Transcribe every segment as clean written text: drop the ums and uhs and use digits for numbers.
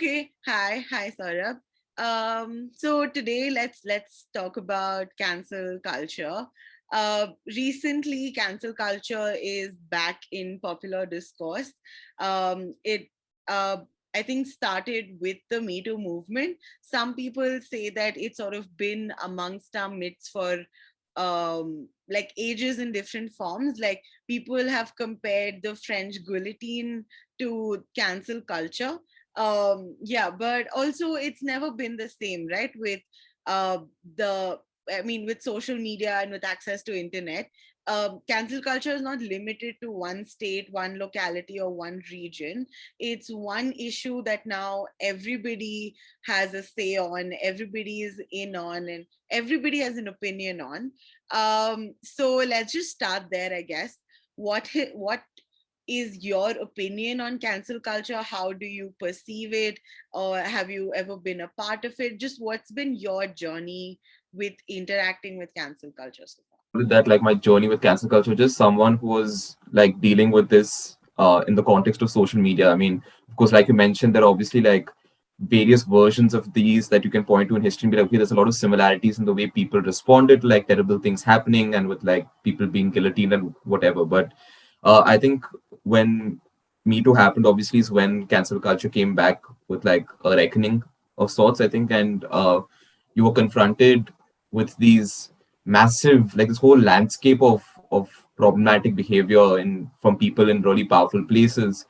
Okay. Hi, Saurabh. So today let's talk about cancel culture. Recently, cancel culture is back in popular discourse. It uh, I think started with the Me Too movement. Some people say that it's sort of been amongst our midst for like ages in different forms. Like people have compared the French guillotine to cancel culture. Yeah, but also it's never been the same, right? With the I mean, with social media and with access to internet, cancel culture is not limited to one state, one locality, or one region. It's one issue that now everybody has a say on, everybody is in on, and everybody has an opinion on. So let's just start there, I guess. What is your opinion on cancel culture? How do you perceive it? Or have you ever been a part of it? Just what's been your journey with interacting with cancel culture so far? That like my journey with cancel culture, just someone who was like dealing with this in the context of social media. I mean, of course, like you mentioned, there are obviously like various versions of these that you can point to in history and be like, okay, there's a lot of similarities in the way people responded to like terrible things happening and with like people being guillotined and whatever. But I think when Me Too happened, obviously, is when cancel culture came back with like a reckoning of sorts, I think, and you were confronted with these massive, like this whole landscape of problematic behavior in from people in really powerful places,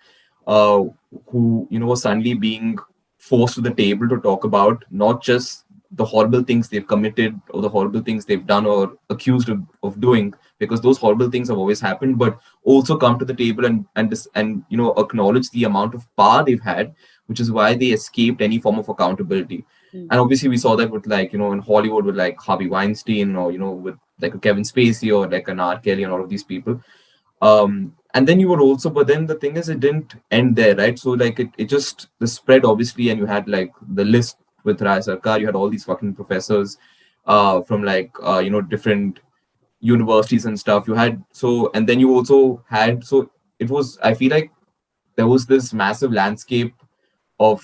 uh, who were suddenly being forced to the table to talk about not just the horrible things they've committed or the horrible things they've done or accused of doing, because those horrible things have always happened, but also come to the table and acknowledge the amount of power they've had, which is why they escaped any form of accountability. Mm. And obviously we saw that with like in Hollywood with like Harvey Weinstein, or with like a Kevin Spacey or like an R. Kelly and all of these people. And then you were also, but then the thing is, it didn't end there, right? So like it just the spread obviously, and you had like the list with Rai Sarkar, you had all these fucking professors from like different universities and stuff. You had so, and then you also had, so it was, I feel like there was this massive landscape of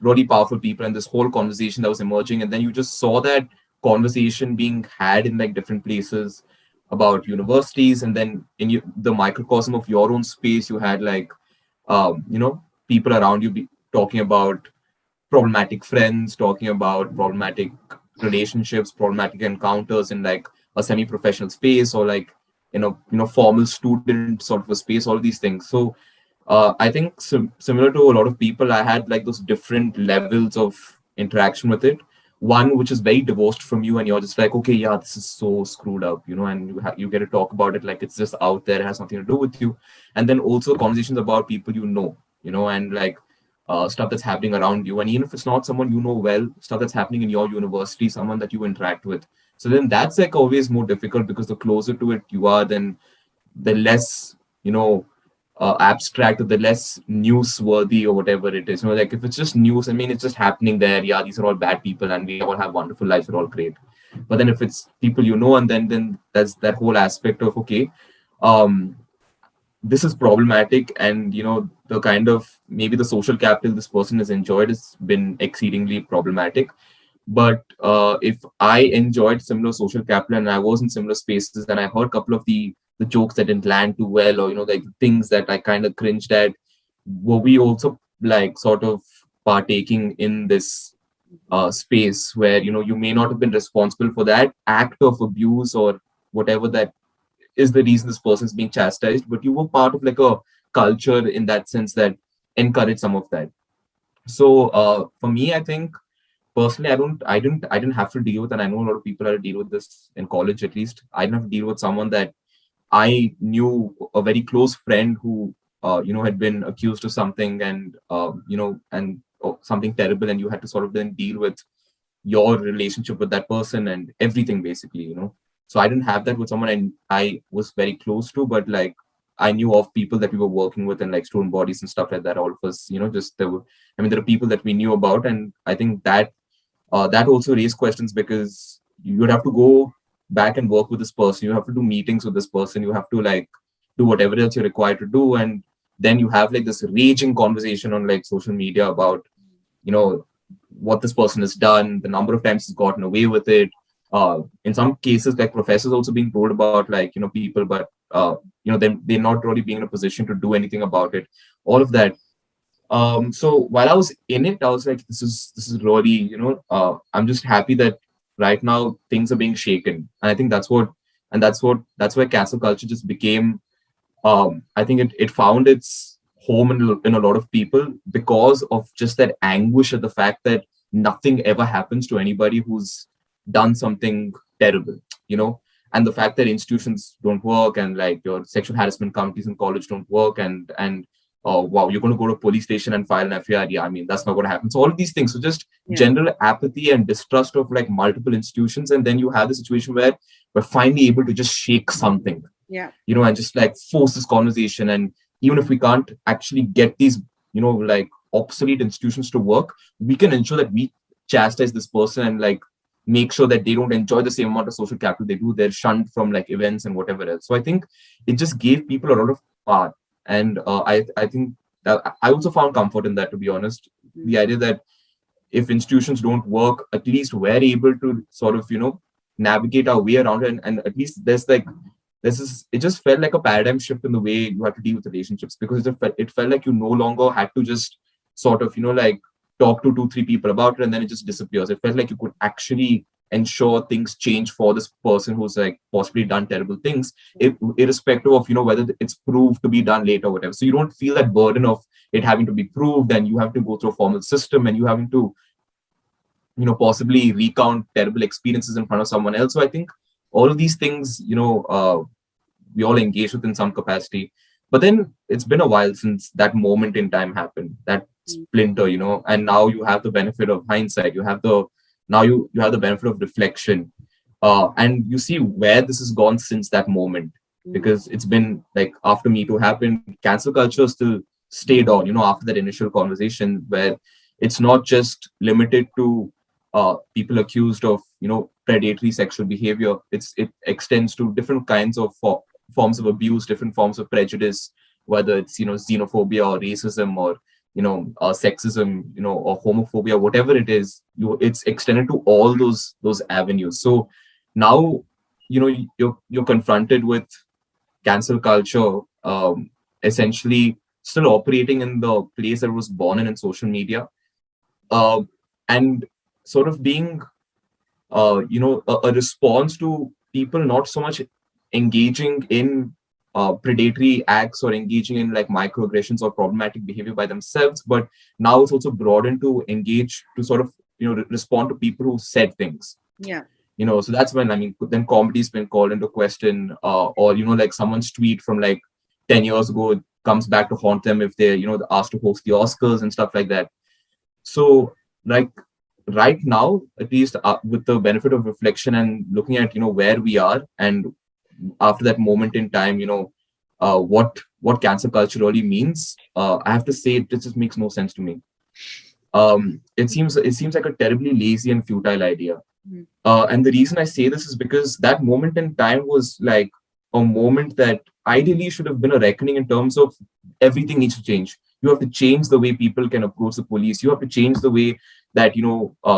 really powerful people and this whole conversation that was emerging, and then you just saw that conversation being had in like different places about universities, and then in the microcosm of your own space you had like people around you talking about problematic friends, talking about problematic relationships, problematic encounters in like a semi-professional space, or like formal student sort of a space, all of these things. So I think similar to a lot of people, I had like those different levels of interaction with it. One which is very divorced from you, and you're just like, okay, yeah, this is so screwed up, and you get to talk about it like it's just out there, it has nothing to do with you. And then also conversations about people and like stuff that's happening around you, and even if it's not someone you know well, stuff that's happening in your university, someone that you interact with. So then that's like always more difficult, because the closer to it you are, then the less abstract, or the less newsworthy, or whatever it is. Like if it's just news, I mean, it's just happening there. Yeah, these are all bad people, and we all have wonderful lives. We're all great. But then if it's people and then that's that whole aspect of, okay, um, this is problematic, and the kind of maybe the social capital this person has enjoyed has been exceedingly problematic. But if I enjoyed similar social capital and I was in similar spaces and I heard a couple of the jokes that didn't land too well, or like things that I kind of cringed at, were we also like sort of partaking in this space where you may not have been responsible for that act of abuse or whatever that is the reason this person is being chastised, but you were part of like a culture in that sense that encouraged some of that. So for me, I think personally, I didn't have to deal with, and I know a lot of people had to deal with this in college. At least I didn't have to deal with someone that I knew, a very close friend who had been accused of something, and something terrible, and you had to sort of then deal with your relationship with that person and everything basically. So I didn't have that with someone I was very close to, but like I knew of people that we were working with, and like Stone Bodies and stuff like that. All of us, just there were, I mean, there are people that we knew about, and I think that that also raised questions, because you would have to go back and work with this person. You have to do meetings with this person. You have to like do whatever else you're required to do, and then you have like this raging conversation on like social media about you know, what this person has done, the number of times he's gotten away with it. In some cases, like professors also being told about, like, people, but they're not really being in a position to do anything about it. All of that. So while I was in it, I was like, this is really, I'm just happy that right now things are being shaken. And I think that's where cancel culture just became, I think it found its home in a lot of people because of just that anguish at the fact that nothing ever happens to anybody who's done something terrible, you know, and the fact that institutions don't work, and like your sexual harassment committees in college don't work, and oh wow, you're going to go to a police station and file an FIR. Yeah, I mean, that's not going to happen. So all of these things, so just Yeah. general apathy and distrust of like multiple institutions, and then you have the situation where we're finally able to just shake something, Yeah. and just like force this conversation. And even if we can't actually get these, like obsolete institutions to work, we can ensure that we chastise this person and like make sure that they don't enjoy the same amount of social capital they do. They're shunned from like events and whatever else. So I think it just gave people a lot of power. And I think that I also found comfort in that, to be honest. The Mm. idea that if institutions don't work, at least we're able to sort of, navigate our way around it. And at least there's like, this is it just felt like a paradigm shift in the way you have to deal with relationships, because it felt like you no longer had to just sort of, like talk to two, three people about it and then it just disappears. It felt like you could actually ensure things change for this person who's like possibly done terrible things, irrespective of, whether it's proved to be done later or whatever. So you don't feel that burden of it having to be proved, and you have to go through a formal system, and you having to, possibly recount terrible experiences in front of someone else. So I think all of these things, we all engage with in some capacity. But then it's been a while since that moment in time happened, that Mm. splinter, and now you have the benefit of hindsight. You have the benefit of reflection, and you see where this has gone since that moment. Mm. Because it's been like, after Me Too happened, cancel culture still stayed on. After that initial conversation, where it's not just limited to people accused of, predatory sexual behavior. It extends to different kinds of forms of abuse, different forms of prejudice, whether it's, xenophobia or racism, or sexism, or homophobia, whatever it is. It's extended to all those avenues. So now, you're confronted with cancel culture, essentially still operating in the place that it was born in social media, uh, and sort of being, a response to people not so much engaging in predatory acts or engaging in like microaggressions or problematic behavior by themselves, but now it's also broadened to engage, to sort of, respond to people who said things. Yeah. So that's when, I mean, then comedy's been called into question, or like someone's tweet from like 10 years ago comes back to haunt them if they're, asked to host the Oscars and stuff like that. So, like, right now, at least, with the benefit of reflection and looking at, where we are, and after that moment in time, what cancel culture really means, I have to say it just makes no sense to me. It seems like a terribly lazy and futile idea. Mm. And the reason I say this is because that moment in time was like a moment that ideally should have been a reckoning in terms of everything needs to change. You have to change the way people can approach the police. You have to change the way that,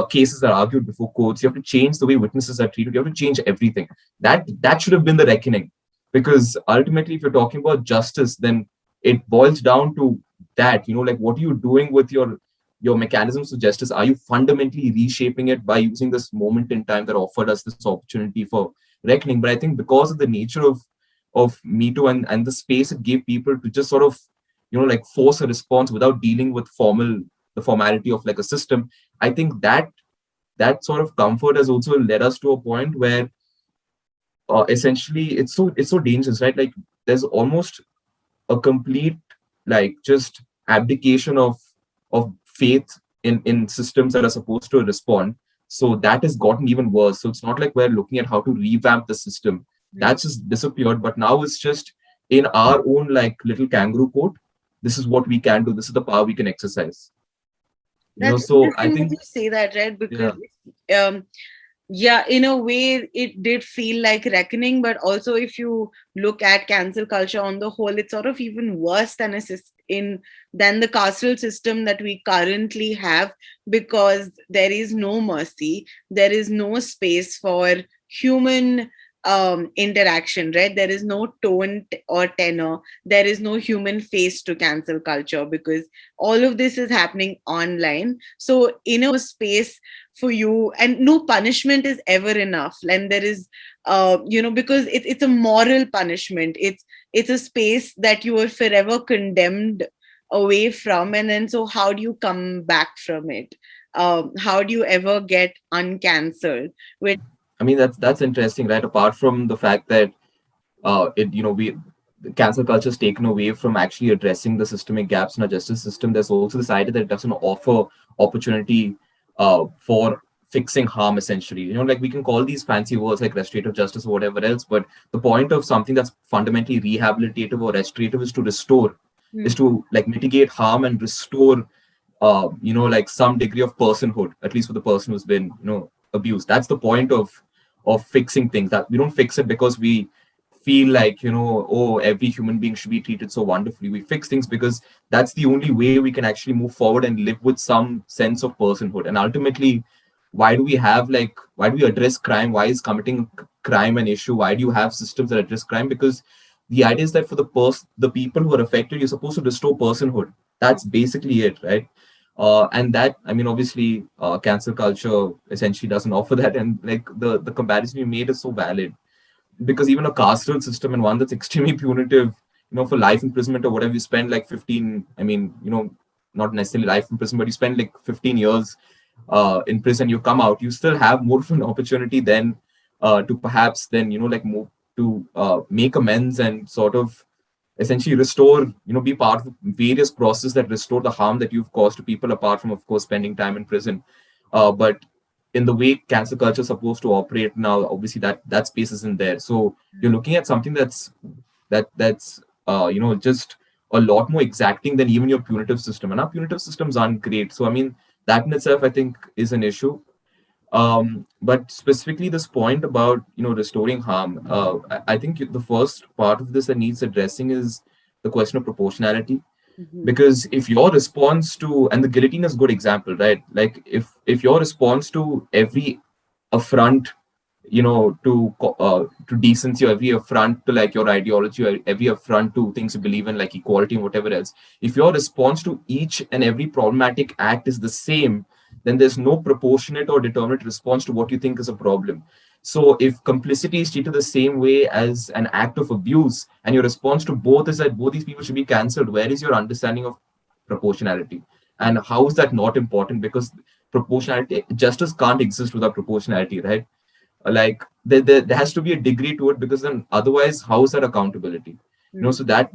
cases are argued before courts. You have to change the way witnesses are treated. You have to change everything. That should have been the reckoning, because ultimately, if you're talking about justice, then it boils down to that. Like, what are you doing with your mechanisms of justice? Are you fundamentally reshaping it by using this moment in time that offered us this opportunity for reckoning? But I think because of the nature of Me Too, and the space it gave people to just sort of, like force a response without dealing with the formality of like a system, I think that sort of comfort has also led us to a point where, essentially, it's so dangerous, right? Like, there's almost a complete, like, just abdication of faith in systems that are supposed to respond. So that has gotten even worse. So it's not like we're looking at how to revamp the system. Mm. That's just disappeared. But now it's just in our own like little kangaroo court. This is what we can do. This is the power we can exercise. That's So I interesting that think, you say that, right? Because yeah, um, Yeah, in a way, it did feel like reckoning, but also if you look at cancel culture on the whole, it's sort of even worse than than the carceral system that we currently have, because there is no mercy, there is no space for human interaction, right? There is no or tenor, there is no human face to cancel culture, because all of this is happening online. So in a space for you, and no punishment is ever enough, and there is because it's a moral punishment. It's a space that you are forever condemned away from, and then so how do you come back from it? How do you ever get uncancelled? I mean, that's interesting, right? Apart from the fact that it we cancel culture is taken away from actually addressing the systemic gaps in our justice system. There's also this idea that it doesn't offer opportunity for fixing harm. Essentially, like we can call these fancy words like restorative justice or whatever else, but the point of something that's fundamentally rehabilitative or restorative is to restore, is Hmm. to like mitigate harm and restore like some degree of personhood, at least for the person who's been abused. That's the point of fixing things. That we don't fix it because we feel like oh, every human being should be treated so wonderfully. We fix things because that's the only way we can actually move forward and live with some sense of personhood. And ultimately, why do we address crime? Why is committing crime an issue? Why do you have systems that address crime? Because the idea is that for the people who are affected, you're supposed to restore personhood. That's basically it, right? And that, I mean, obviously, cancel culture essentially doesn't offer that. And like the comparison you made is so valid, because even a carceral system, and one that's extremely punitive, for life imprisonment or whatever, you spend like 15, I mean, not necessarily life in prison, but you spend like 15 years in prison, you come out, you still have more of an opportunity then to perhaps then, like move to make amends and sort of essentially restore, be part of various processes that restore the harm that you've caused to people, apart from, of course, spending time in prison. But in the way cancel culture is supposed to operate now, obviously that space isn't there. So you're looking at something that's just a lot more exacting than even your punitive system, and our punitive systems aren't great. So I mean, that in itself, I think, is an issue. But specifically this point about restoring harm, I think the first part of this that needs addressing is the question of proportionality. Mhm. Because if your response to, and the guillotine is a good example, right? Like if your response to every affront, to decency, or every affront to like your ideology, or every affront to things you believe in, like equality and whatever else, if your response to each and every problematic act is the same, then there's no proportionate or determinate response to what you think is a problem. So if complicity is treated the same way as an act of abuse, and your response to both is that both these people should be cancelled, where is your understanding of proportionality? And how is that not important? Because proportionality, justice can't exist without proportionality, right? Like there has to be a degree to it, because then otherwise how is that accountability? Mhm. So that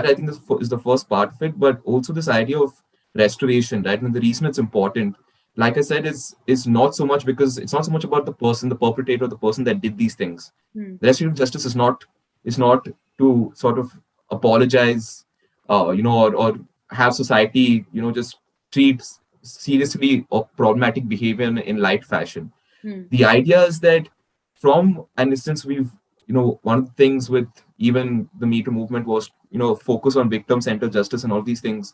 I think is the first part of it. But also this idea of restoration, right? And the reason it's important, like I said, is not so much because it's not so much about the person, the perpetrator, the person that did these things. Mhm. Restorative justice is not to sort of apologize, or have society, just treat seriously or problematic behavior in light fashion. Mhm. The idea is that from an instance, we've one of the things with even the Me Too movement was focus on victim centered justice and all these things.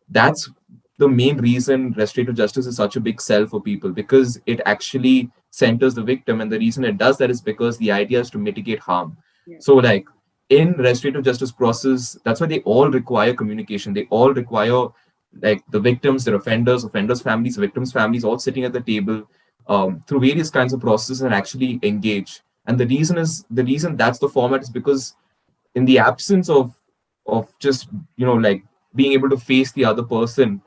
That's the main reason restorative justice is such a big sell for people, because it actually centers the victim. And the reason it does that is because the idea is to mitigate harm. Yeah. So like in restorative justice process, that's why they all require communication. They all require like the victims, their offenders families, victims families, all sitting at the table through various kinds of processes and actually engage. And the reason that's the format is because in the absence of just like being able to face the other person,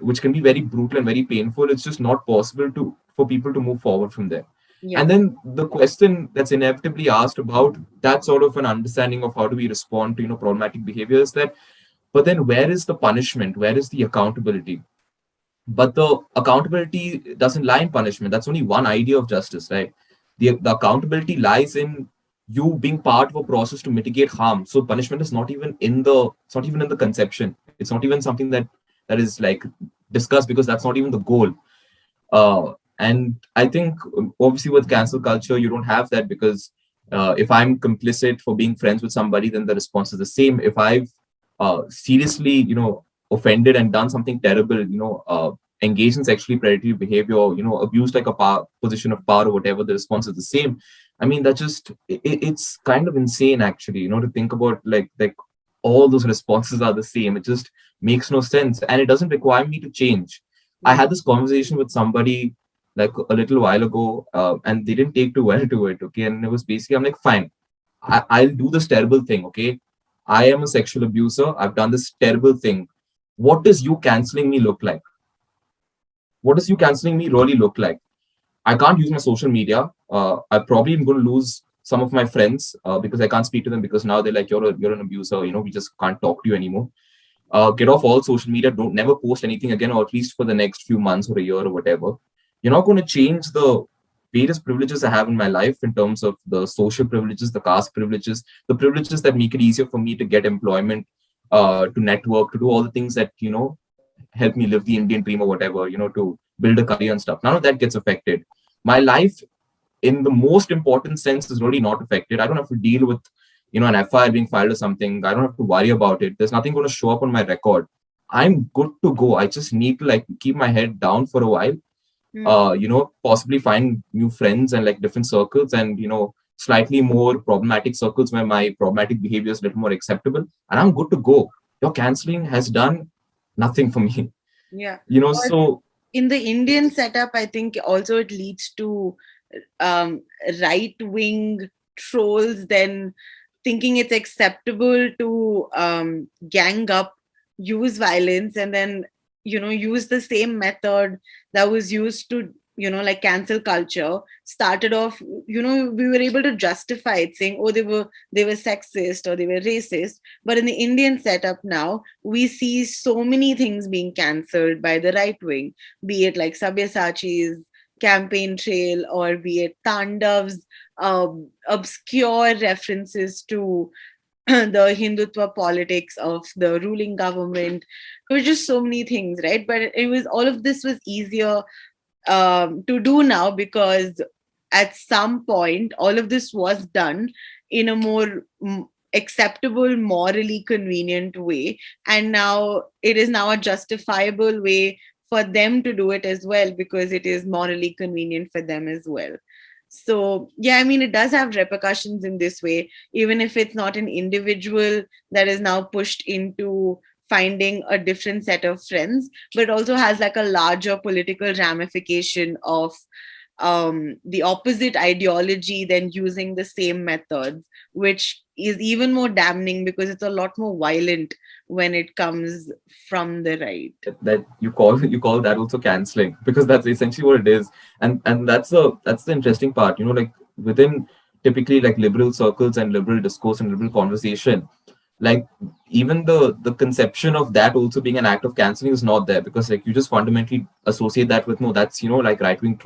which can be very brutal and very painful, it's just not possible to for people to move forward from there. Yeah. And then the question that's inevitably asked about that sort of an understanding of how do we respond to problematic behavior is that, but then where is the punishment, where is the accountability? But the accountability doesn't lie in punishment. That's only one idea of justice, right? The accountability lies in you being part of a process to mitigate harm. So punishment is not even in the it's not even in the conception. It's not even something that is like discussed, because that's not even the goal. And I think obviously with cancel culture, you don't have that because if I'm complicit for being friends with somebody, then the response is the same. If I've seriously, offended and done something terrible, engaged in sexually predatory behavior, abused like a position of power or whatever, the response is the same. I mean, that just it's kind of insane actually, to think about like all those responses are the same. It just makes no sense, and it doesn't require me to change. I Mm. had this conversation with somebody like a little while ago, and they didn't take too well to it. Okay, and it was basically I'm like, fine, I'll do this terrible thing. Okay, I am a sexual abuser. I've done this terrible thing. What does you canceling me look like? What does you canceling me really look like? I can't use my social media. I probably am going to lose some of my friends because I can't speak to them because now they're like, you're an abuser. We just can't talk to you anymore. Get off all social media. Don't never post anything again, or at least for the next few months or a year or whatever. You're not going to change the various privileges I have in my life in terms of the social privileges, the caste privileges, the privileges that make it easier for me to get employment, to network, to do all the things that help me live the Indian dream or whatever, to build a career and stuff. None of that gets affected. My life, in the most important sense, is really not affected. I don't have to deal with an FIR being filed or something. I don't have to worry about it. There's nothing going to show up on my record. I'm good to go. I just need to like keep my head down for a while, Mm. possibly find new friends and like different circles and, slightly more problematic circles where my problematic behavior is a little more acceptable. And I'm good to go. Your canceling has done nothing for me. Yeah. Or So in the Indian setup, I think also it leads to um, right wing trolls then thinking it's acceptable to gang up, use violence, and then use the same method that was used to like cancel culture started off. We were able to justify it saying, oh, they were sexist or they were racist. But in the Indian setup now, we see so many things being cancelled by the right wing, be it like Sabyasachi's campaign trail, or be it Tandav's obscure references to the Hindutva politics of the ruling government. There were just so many things, right? But it was all of this was easier to do now because at some point all of this was done in a more acceptable, morally convenient way, and now it is now a justifiable way for them to do it as well because it is morally convenient for them as well. So yeah, I mean, it does have repercussions in this way, even if it's not an individual that is now pushed into finding a different set of friends, but it also has like a larger political ramification of the opposite ideology then using the same methods, which is even more damning because it's a lot more violent when it comes from the right. that you call that also canceling because that's essentially what it is. And that's the interesting part, like within typically like liberal circles and liberal discourse and liberal conversation, like even the conception of that also being an act of canceling is not there because like you just fundamentally associate that with, no, that's like right-wing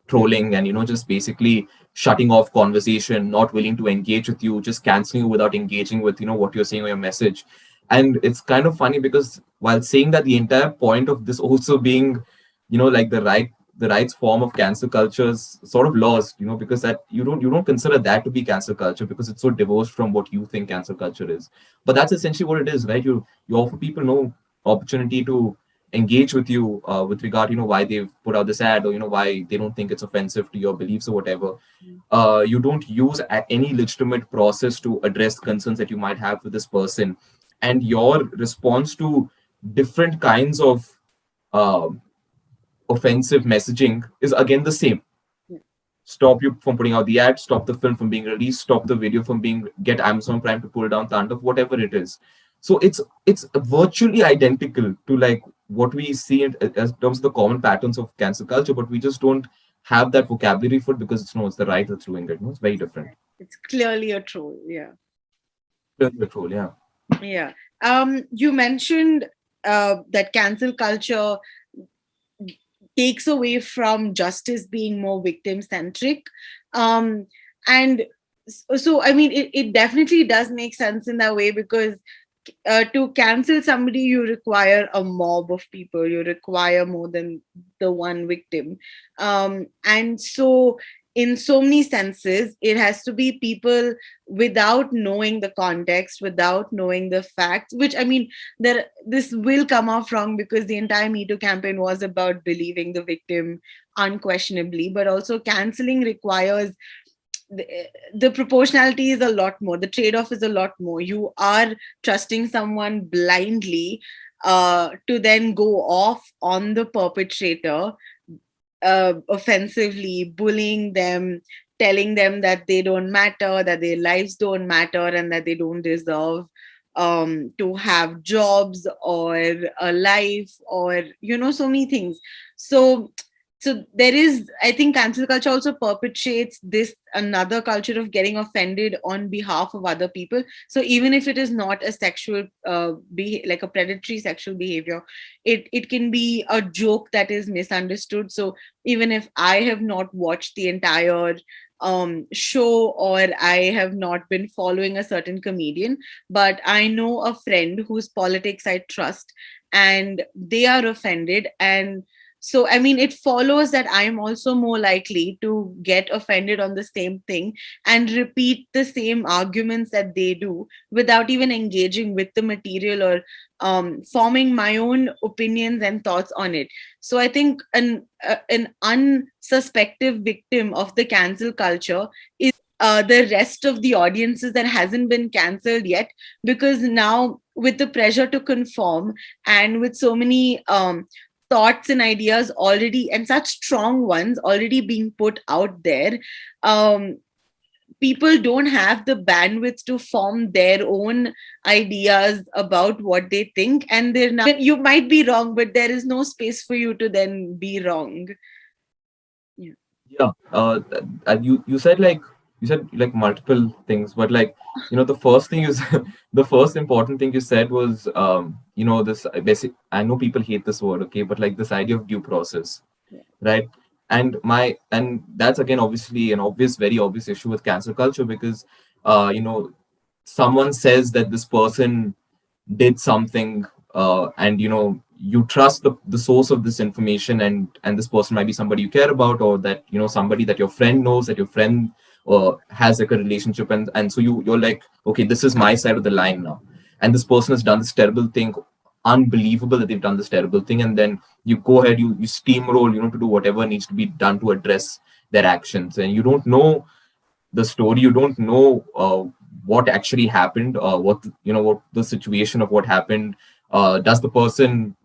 trolling and just basically shutting off conversation, not willing to engage with you, just canceling you without engaging with what you're saying or your message. And it's kind of funny because while saying that, the entire point of this also being like the rights form of cancel culture is sort of lost, because that you don't consider that to be cancel culture because it's so divorced from what you think cancel culture is. But that's essentially what it is, right? You offer people no opportunity to engage with you with regard, why they've put out this ad, or why they don't think it's offensive to your beliefs or whatever. You don't use any legitimate process to address concerns that you might have with this person, and your response to different kinds of uh, offensive messaging is again the same. Stop you from putting out the ad, stop the film from being released, stop the video from being, get Amazon Prime to pull down Tandav, whatever it is. So it's virtually identical to like what we see as terms of the common patterns of cancel culture, but we just don't have that vocabulary for it because it's the right that's doing it. It's very different. It's clearly a troll. Yeah. Control, yeah. Yeah. You mentioned that cancel culture takes away from justice being more victim centric. And so, I mean, it definitely does make sense in that way because to cancel somebody, you require a mob of people. You require more than the one victim. And so, in so many senses, it has to be people without knowing the context, without knowing the facts. Which, I mean, this will come off wrong because the entire Me Too campaign was about believing the victim unquestionably, but also canceling requires the, the proportionality is a lot more, the trade-off is a lot more. You are trusting someone blindly to then go off on the perpetrator, offensively bullying them, telling them that they don't matter, that their lives don't matter, and that they don't deserve to have jobs or a life, or so many things. So so there is, I think, cancel culture also perpetuates this another culture of getting offended on behalf of other people. So even if it is not a sexual like a predatory sexual behavior, it can be a joke that is misunderstood. So even if I have not watched the entire show, or I have not been following a certain comedian, but I know a friend whose politics I trust, and they are offended. And so, I mean, it follows that I'm also more likely to get offended on the same thing and repeat the same arguments that they do without even engaging with the material, or forming my own opinions and thoughts on it. So I think an unsuspective victim of the cancel culture is the rest of the audiences that hasn't been cancelled yet, because now with the pressure to conform, and with so many thoughts and ideas already, and such strong ones already being put out there, um, people don't have the bandwidth to form their own ideas about what they think, and they're now, you might be wrong, but there is no space for you to then be wrong. Yeah. Yeah. You said like multiple things, but like the first thing is the first important thing you said was this basic. I know people hate this word, okay, but like this idea of due process, Yeah. right? And that's again obviously an obvious, very obvious issue with cancel culture because someone says that this person did something and you trust the source of this information, and this person might be somebody you care about, or that somebody that your friend knows, that your friend has like a relationship, and so you're like, okay, this is my side of the line now, and this person has done this terrible thing, unbelievable that they've done this terrible thing, and then you go ahead, you steamroll to do whatever needs to be done to address their actions, and you don't know the story, you don't know what actually happened, what the situation of what happened. Does the person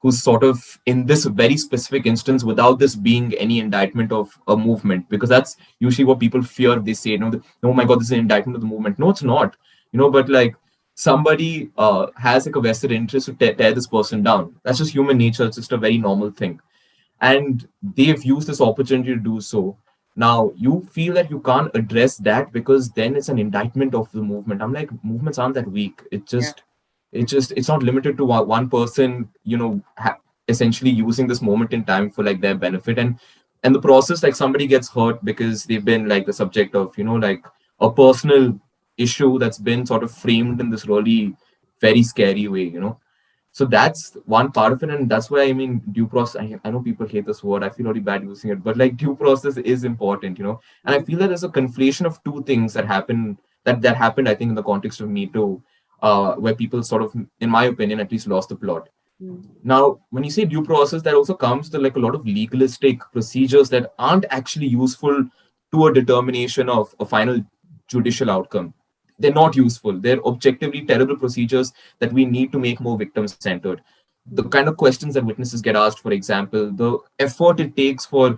who's sort of in this very specific instance, without this being any indictment of a movement, because that's usually what people fear. They say, oh my god, this is an indictment of the movement. No, it's not. But like somebody has like a vested interest to tear this person down. That's just human nature. It's just a very normal thing, and they've used this opportunity to do so. Now you feel that you can't address that because then it's an indictment of the movement. I'm like, movements aren't that weak. Yeah. It's not limited to one person essentially using this moment in time for like their benefit, and the process, like somebody gets hurt because they've been like the subject of like a personal issue that's been sort of framed in this really very scary way. So that's one part of it, and that's why I mean due process. I know people hate this word. I feel really bad using it, but like due process is important. And I feel that there's a conflation of two things that happened. I think in the context of Me Too, where people sort of, in my opinion, at least lost the plot. Mm. Now, when you say due process, that also comes to like a lot of legalistic procedures that aren't actually useful to a determination of a final judicial outcome. They're not useful. They're objectively terrible procedures that we need to make more victim centered. The Mm. kind of questions that witnesses get asked, for example, the effort it takes for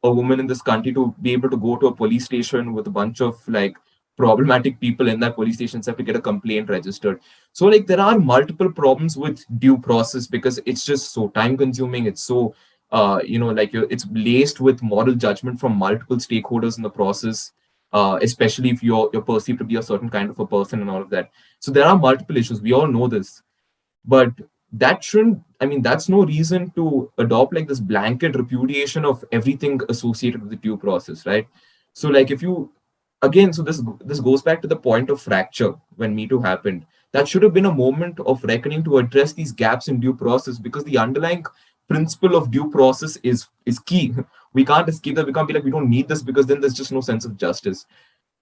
a woman in this country to be able to go to a police station with a bunch of like problematic people in that police station have to get a complaint registered. So like there are multiple problems with due process because it's just so time consuming. It's so it's laced with moral judgment from multiple stakeholders in the process, especially if you're perceived to be a certain kind of a person and all of that. So there are multiple issues. We all know this, but that shouldn't. I mean, that's no reason to adopt like this blanket repudiation of everything associated with the due process, right? So like if you again, so this goes back to the point of fracture when Me Too happened. that should have been a moment of reckoning to address these gaps in due process, because the underlying principle of due process is key. We can't escape that. We can't be like, we don't need this, because then there's just no sense of justice.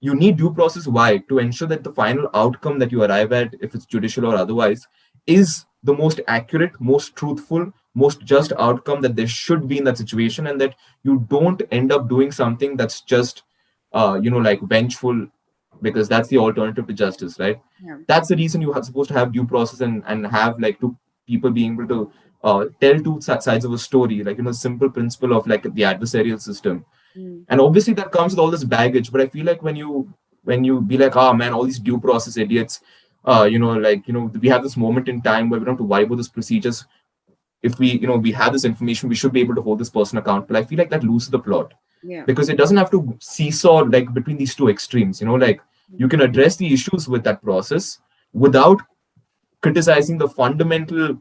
You need due process. Why? To ensure that the final outcome that you arrive at, if it's judicial or otherwise, is the most accurate, most truthful, most just outcome that there should be in that situation, and that you don't end up doing something that's just like vengeful, because that's the alternative to justice, right? Yeah. That's the reason you are supposed to have due process, and have like two people being able to tell two sides of a story, like, simple principle of like the adversarial system. Mm. And obviously that comes with all this baggage, but I feel like when you be like, oh man, all these due process idiots, we have this moment in time where we don't have to worry about these procedures. If we have this information, we should be able to hold this person accountable. I feel like that loses the plot, Yeah. because it doesn't have to seesaw like between these two extremes. Like, you Mm. can address the issues with that process without criticizing the fundamental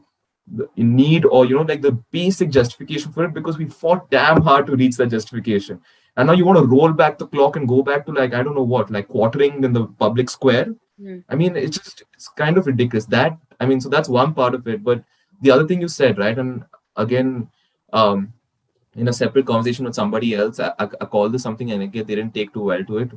need, or like the basic justification for it, because we fought damn hard to reach that justification. And now you want to roll back the clock and go back to, like, I don't know what, like quartering in the public square. Mm. I mean, it's kind of ridiculous. That, I mean, so that's one part of it. But the other thing you said, right? And again, um, in a separate conversation with somebody else, I called this something, and again, they didn't take too well to it,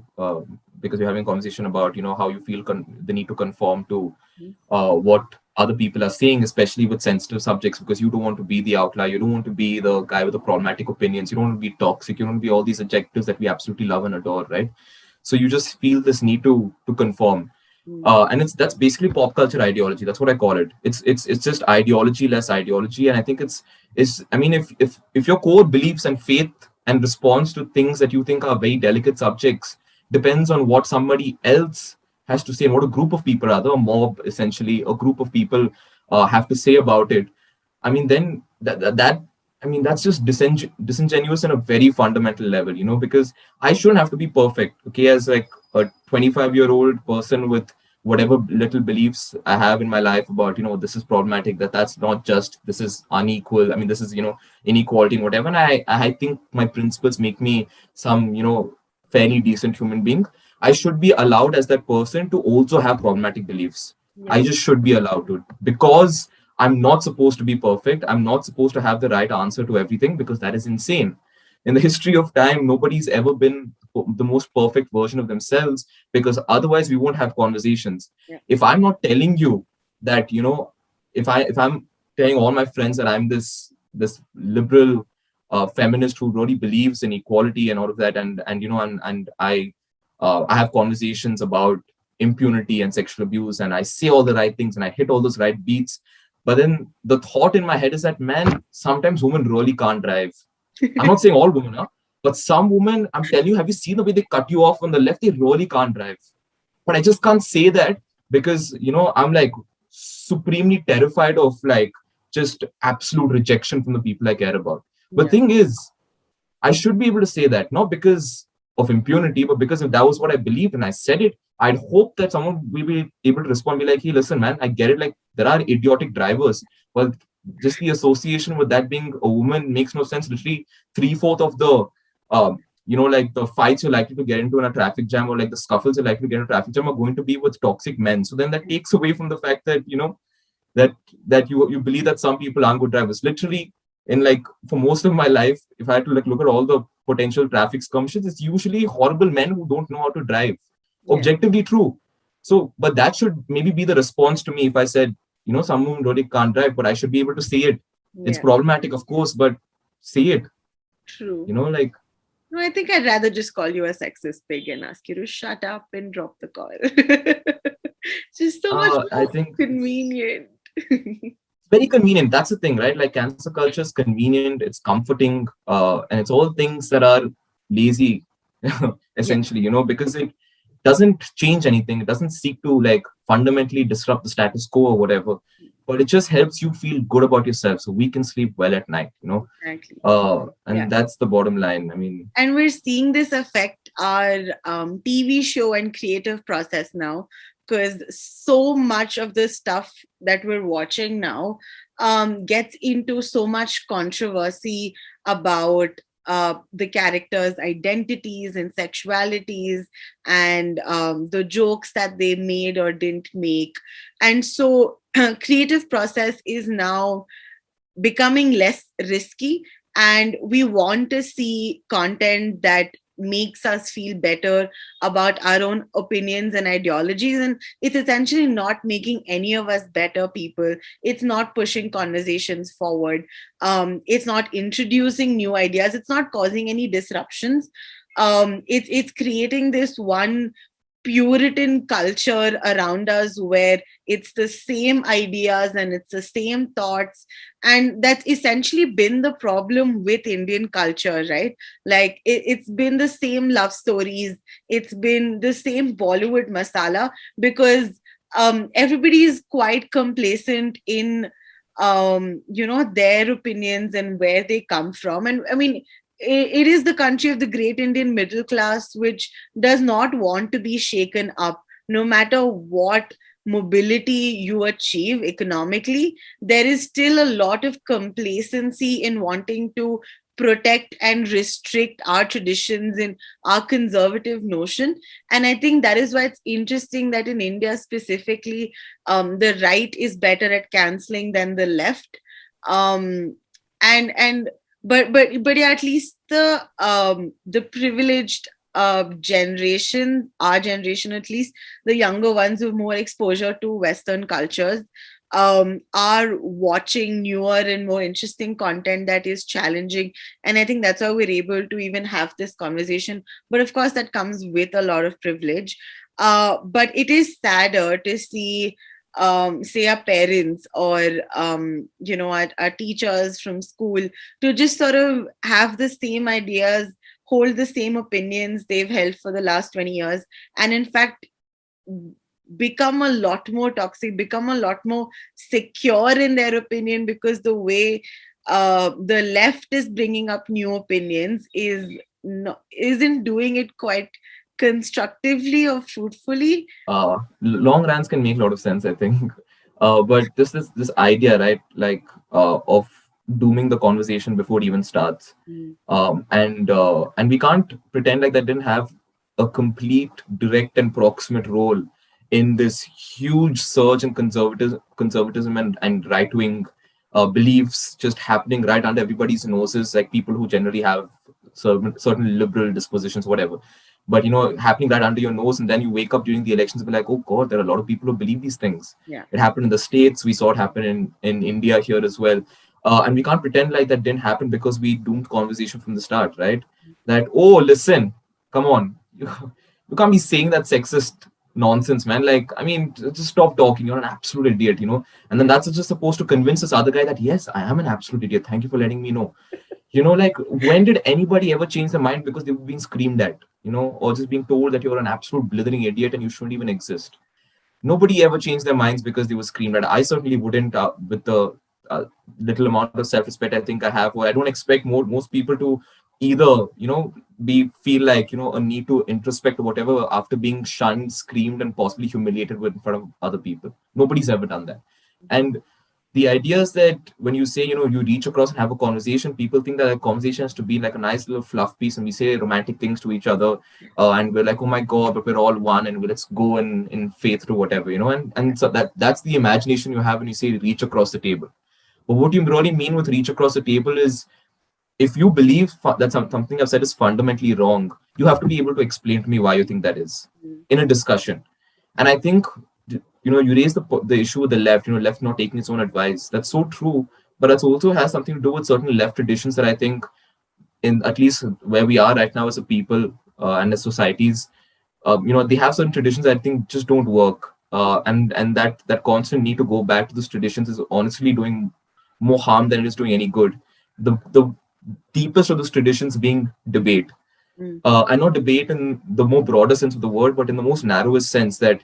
because you're having a conversation about, how you feel the need to conform to Mm. what other people are saying, especially with sensitive subjects, because you don't want to be the outlier, you don't want to be the guy with the problematic opinions, you don't want to be toxic, you don't want to be all these adjectives that we absolutely love and adore, right? So you just feel this need to conform. Mm. And that's basically pop culture ideology. That's what I call it. It's just ideology, less ideology. And I think it's I mean, if your core beliefs and faith and response to things that you think are very delicate subjects depends on what somebody else has to say, and what a group of people, rather a mob, essentially a group of people, have to say about it. I mean, then that I mean, that's just disingenuous on a very fundamental level, because I shouldn't have to be perfect, okay, as like a 25-year-old person with whatever little beliefs I have in my life about, this is problematic, that's not just, this is unequal. I mean, this is, inequality and whatever. And I think my principles make me some, fairly decent human being. I should be allowed as that person to also have problematic beliefs. I Yeah. just should be allowed to, because I'm not supposed to be perfect. I'm not supposed to have the right answer to everything, because that is insane. In the history of time, nobody's ever been the most perfect version of themselves, because otherwise we won't have conversations. Yeah. If I'm not telling you that, if I'm telling all my friends that I'm this liberal feminist who really believes in equality and all of that, and I have conversations about impunity and sexual abuse, and I say all the right things and I hit all those right beats. But then the thought in my head is that, man, sometimes women really can't drive. I'm not saying all women are, but some women, I'm telling you, have you seen the way they cut you off on the left? They really can't drive. But I just can't say that, because, I'm like supremely terrified of like just absolute rejection from the people I care about. But Yeah. thing is, I should be able to say that, not because of impunity, but because if that was what I believed and I said it, I'd hope that someone will be able to respond, be like, hey, listen, man, I get it. Like, there are idiotic drivers. Well, just the association with that being a woman makes no sense. Literally, three-fourth of the, like the fights you're likely to get into in a traffic jam, or like the scuffles you're likely to get in a traffic jam, are going to be with toxic men. So then that takes away from the fact that, that you believe that some people aren't good drivers. Literally, in like for most of my life, if I had to like look at all the potential traffic skirmishes, it's usually horrible men who don't know how to drive. Yeah. Objectively true. So, but that should maybe be the response to me if I said, someone really can't drive, but I should be able to say it. It's Yeah. problematic, of course, but say it. True. Like, No, I think I'd rather just call you a sexist pig and ask you to shut up and drop the call. Just so much I more think convenient. very convenient. That's the thing, right? Like, cancel culture is convenient, it's comforting, and it's all things that are lazy, Yeah. essentially, because it doesn't change anything. It doesn't seek to like fundamentally disrupt the status quo or whatever, but it just helps you feel good about yourself so we can sleep well at night. Exactly. Yeah. And that's the bottom line. I mean, And we're seeing this affect our TV show and creative process now, because so much of the stuff that we're watching now gets into so much controversy about the characters' identities and sexualities, and the jokes that they made or didn't make. And so, creative process is now becoming less risky, and we want to see content that makes us feel better about our own opinions and ideologies. And it's essentially not making any of us better people. It's not pushing conversations forward. It's not introducing new ideas. It's not causing any disruptions. It's creating this one Puritan culture around us where it's the same ideas and it's the same thoughts. And that's essentially been the problem with Indian culture, right? Like it's been the same love stories, it's been the same Bollywood masala, because everybody is quite complacent in their opinions and where they come from. And I mean, it is the country of the great Indian middle class, which does not want to be shaken up. No matter what mobility you achieve economically, there is still a lot of complacency in wanting to protect and restrict our traditions and our conservative notion. And I think that is why it's interesting that in India specifically, the right is better at canceling than the left. Um, and but yeah, at least the privileged generation, our generation at least, the younger ones with more exposure to Western cultures, are watching newer and more interesting content that is challenging. And I think that's why we're able to even have this conversation. But of course, that comes with a lot of privilege. But it is sadder to see, say, our parents or our teachers from school to just sort of have the same ideas, hold the same opinions they've held for the last 20 years, and in fact become a lot more toxic, become a lot more secure in their opinion, because the way the left is bringing up new opinions isn't doing it quite constructively or fruitfully. Long rants can make a lot of sense, I think. But this idea, right, like of dooming the conversation before it even starts, Mm. and we can't pretend like that didn't have a complete, direct, and proximate role in this huge surge in conservatism and right wing beliefs just happening right under everybody's noses, like people who generally have certain liberal dispositions, whatever. But happening right under your nose, and then you wake up during the elections and be like, oh god, there are a lot of people who believe these things. Yeah. It happened in the States, we saw it happen in India here as well. And we can't pretend like that didn't happen because we doomed conversation from the start, right? That, oh, listen, come on, you can't be saying that sexist nonsense, man. Like, I mean, just stop talking, you're an absolute idiot. And then that's just supposed to convince this other guy that, yes, I am an absolute idiot, thank you for letting me know. Like, when did anybody ever change their mind because they've been screamed at, or just being told that you're an absolute blithering idiot and you shouldn't even exist? Nobody ever changed their minds because they were screamed at. I certainly wouldn't, with the little amount of self-respect I think I have. Or I don't expect most people to either, be feel like, a need to introspect or whatever after being shunned, screamed, and possibly humiliated with in front of other people. Nobody's ever done that. And the idea is that when you say, you reach across and have a conversation, people think that a conversation has to be like a nice little fluff piece and we say romantic things to each other. And we're like, oh my God, but we're all one and let's go in faith to whatever, and so that's the imagination you have when you say reach across the table. But what you really mean with reach across the table is, if you believe that something I've said is fundamentally wrong, you have to be able to explain to me why you think that is in a discussion. And I think, you raise the issue with the left, left not taking its own advice. That's so true, but that also has something to do with certain left traditions that I think, in at least where we are right now as a people and as societies, they have certain traditions that I think just don't work. And that constant need to go back to those traditions is honestly doing more harm than it is doing any good. The deepest of those traditions being debate, Mm. and not debate in the more broader sense of the word, but in the most narrowest sense, that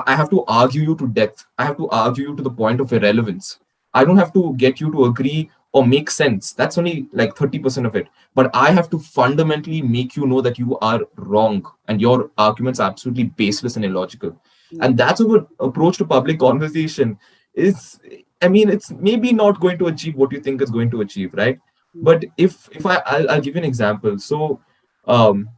I have to argue you to death. I have to argue you to the point of irrelevance. I don't have to get you to agree or make sense. That's only like 30% of it. But I have to fundamentally make you know that you are wrong and your arguments are absolutely baseless and illogical. Mm. And that's our approach to public conversation is, I mean, it's maybe not going to achieve what you think it's going to achieve, right? But if I'll give you an example. So um,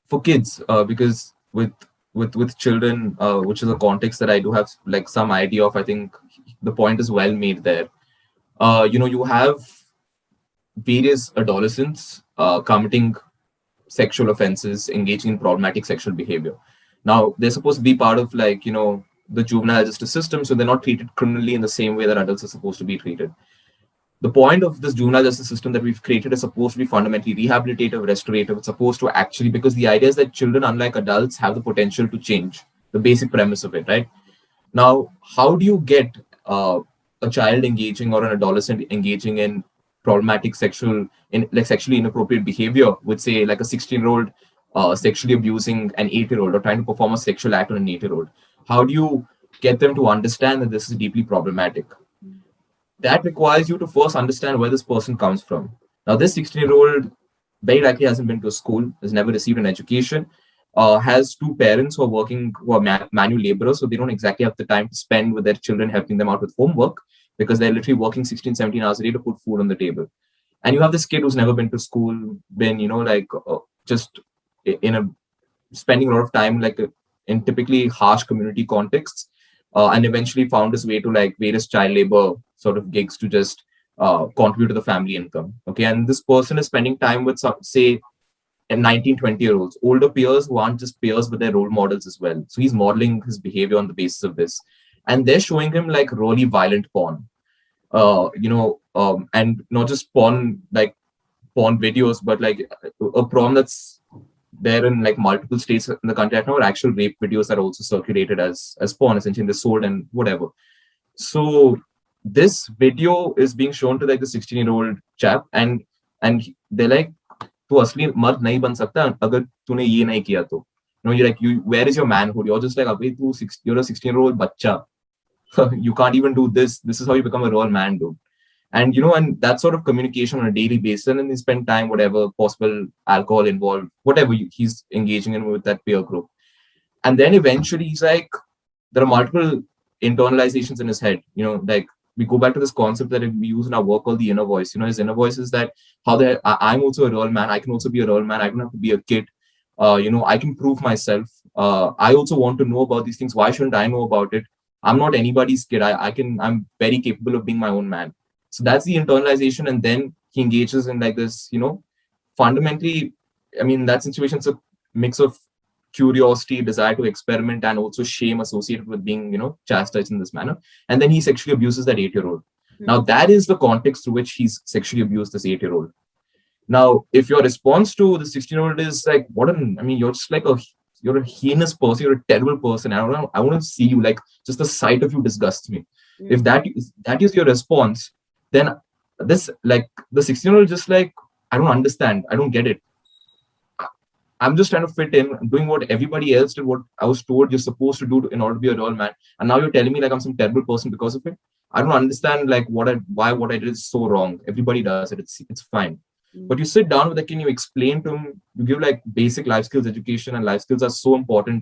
for kids, because with children, which is a context that I do have like some idea of, I think the point is well made there. You have various adolescents committing sexual offenses, engaging in problematic sexual behavior. Now, they're supposed to be part of like, the juvenile justice system, so they're not treated criminally in the same way that adults are supposed to be treated. The point of this juvenile justice system that we've created is supposed to be fundamentally rehabilitative, restorative. It's supposed to actually, because the idea is that children, unlike adults, have the potential to change. The basic premise of it, right? Now, how do you get a child engaging or an adolescent engaging in problematic like sexually inappropriate behavior with, say, like a 16-year-old sexually abusing an 8-year-old or trying to perform a sexual act on an 8-year-old? How do you get them to understand that this is deeply problematic? That requires you to first understand where this person comes from. Now, this 16-year-old very likely hasn't been to a school, has never received an education, has two parents who are working, who are manual laborers, so they don't exactly have the time to spend with their children, helping them out with homework because they're literally working 16, 17 hours a day to put food on the table. And you have this kid who's never been to school, been, just in a spending a lot of time in typically harsh community contexts, and eventually found his way to like various child labor sort of gigs to just contribute to the family income. Okay, and this person is spending time with some, say, and 19, 20-year olds, older peers who aren't just peers but they're role models as well. So he's modeling his behavior on the basis of this, and they're showing him like really violent porn, and not just porn like porn videos, but like a porn that's there in like multiple states in the country right now, or actual rape videos that are also circulated as porn, essentially, they're sold and whatever. So this video is being shown to like the 16-year-old chap, and they're like, तू असली मर्द नहीं बन सकता अगर तूने ये नहीं किया तो. You're like, where is your manhood? You're just like, अबे तू you're a 16-year-old बच्चा. You can't even do this. This is how you become a real man, dude. And and that sort of communication on a daily basis, and then they spend time, whatever possible alcohol involved, whatever he's engaging in with that peer group. And then eventually he's like, there are multiple internalizations in his head, like we go back to this concept that we use in our work called the inner voice. His inner voice is that I'm also a real man. I can also be a real man. I don't have to be a kid. I can prove myself. I also want to know about these things. Why shouldn't I know about it? I'm not anybody's kid. I'm very capable of being my own man. So that's the internalization. And then he engages in like this, fundamentally, I mean, that situation's a mix of curiosity, desire to experiment, and also shame associated with being, chastised in this manner. And then he sexually abuses that 8-year-old. Now, that is the context through which he's sexually abused this 8-year-old. Now, if your response to the 16-year-old is like, you're just like you're a heinous person, you're a terrible person. I want to see you, like, just the sight of you disgusts me. If that is your response, then this, like, the 16-year-old just like, I don't understand. I don't get it. I'm just trying to fit in, doing what everybody else did, what I was told you're supposed to do in order to be a real man. And now you're telling me like I'm some terrible person because of it. I don't understand like why what I did is so wrong. Everybody does it. It's fine. But you sit down with the kid and you explain to him, you give like basic life skills education, and life skills are so important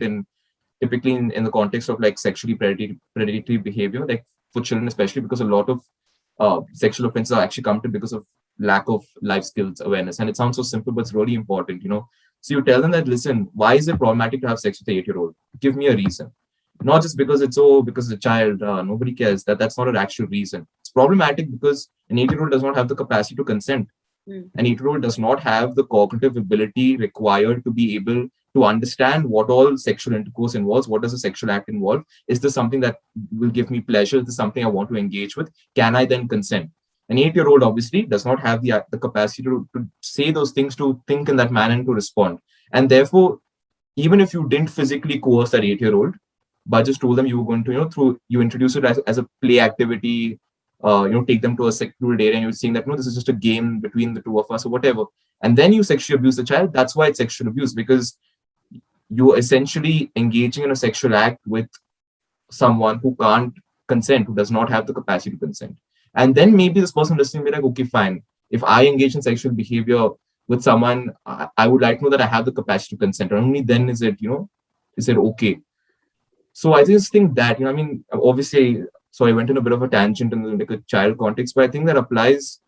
typically in the context of like sexually predatory behavior, like for children especially, because a lot of sexual offenses are actually committed because of lack of life skills awareness. And it sounds so simple, but it's really important, So you tell them that, listen, why is it problematic to have sex with an 8-year-old? Give me a reason. Not just because because it's a child, nobody cares. That's not an actual reason. It's problematic because an 8-year-old does not have the capacity to consent. An 8-year-old does not have the cognitive ability required to be able to understand what all sexual intercourse involves. What does a sexual act involve? Is this something that will give me pleasure? Is this something I want to engage with? Can I then consent? An 8-year-old obviously does not have the capacity to say those things, to think in that manner, and to respond. And therefore, even if you didn't physically coerce that 8-year-old, but just told them you were going to, you introduce it as a play activity, take them to a secluded area, and you're saying that, no, this is just a game between the two of us or whatever. And then you sexually abuse the child. That's why it's sexual abuse, because you're essentially engaging in a sexual act with someone who can't consent, who does not have the capacity to consent. And then maybe this person listening will be like, okay, fine. If I engage in sexual behavior with someone, I would like to know that I have the capacity to consent. And only then is it okay? So I just think that, obviously, so I went in a bit of a tangent in like a child context, but I think that applies